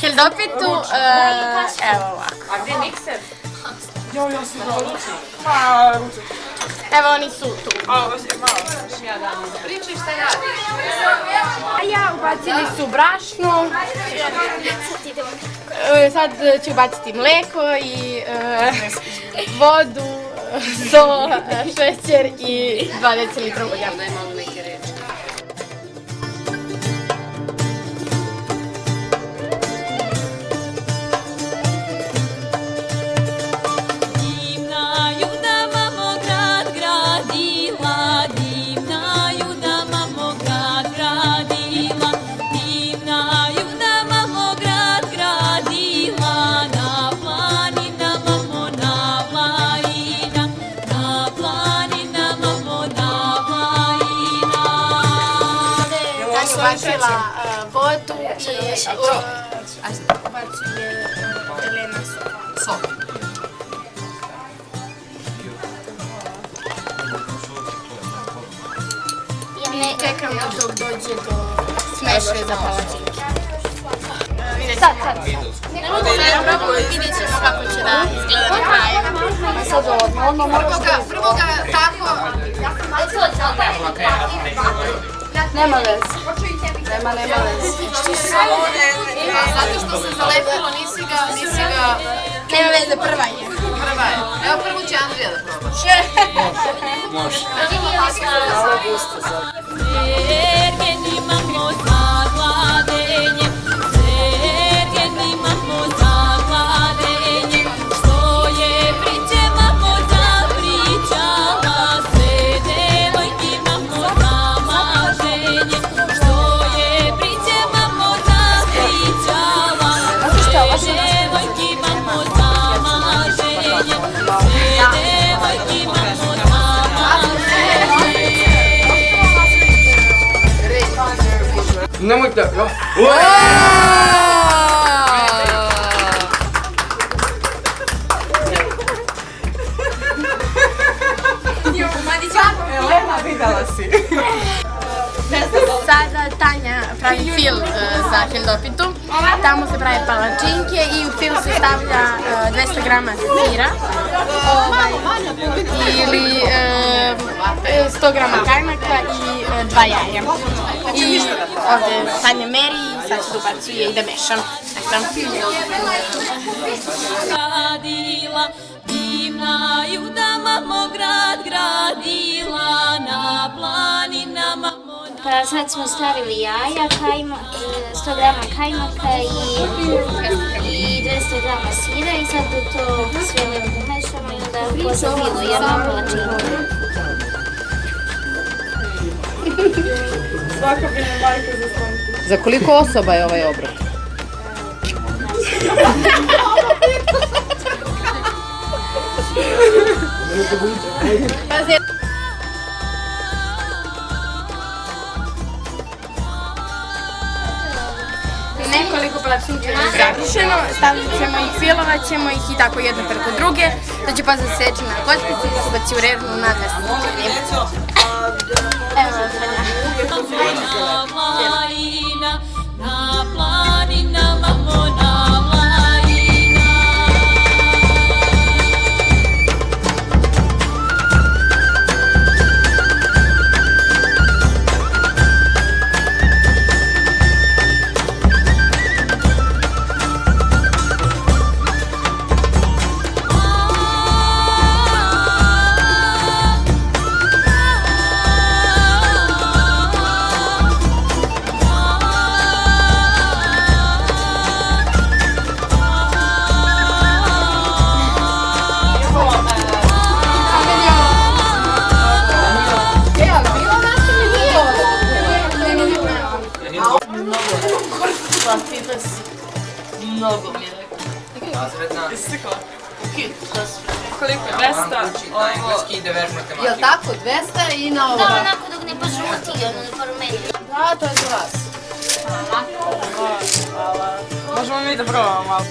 Heldopitu, evo ovako. A gdje je mikser? Ja sam odlučila. Evo oni su tu. Pričaj šta radiš. A ja ubacili su brašno. Sad ću ubaciti mleko i vodu, so, šećer i 2 decilitra ulja. Daj malo neke reči. Ubacila vodu i ubacuje Elena sok. I čekamo dok dođe do smeše za palačinke. Sad. Vidjet ćemo kako će da izgleda na kraju. Sad Prvo ga tako... Nema veze. Nema veze. Zato što se zalepilo, nisi ga... Nema veze, prva je. Evo prvo će Andrija da proba. Može. Nemojte, ja. Elena, videla si. Sada Tanja pravi fil za Heldopitu. Tamo se prave palačinke i u fil se stavlja 200 grama sira ili 100 grama kajmaka i 2 jaja. I ovdje Tanja meri i sad će da ubacuje i da mešam. Divna Juda mamo grad gradila na planinama. Pa sad smo stavili jaja, 100 grama kajmaka i 200 grama sira i sad to sve lepo mešamo i onda posafilujemo palačinke. Svaka bi me majka za slanku. Za koliko osoba je ovaj obrok? Nekoliko palačinke je završeno, stavit ćemo ih, filovat ćemo ih i tako jedno preko druge. To će posle seći na kockicu i da se baci u rernu na 200 stupnje. Evo Tanja. Na planinama mona Mnogo mi je rekao. Istikla. Koliko je? 200? Na engleski ide vež matematika. Jel tako? 200 i na ovo? Da, onako dok ne požuti, ono ne porumeni. Da, to je za vas. Hvala. Možemo mi da probamo malo.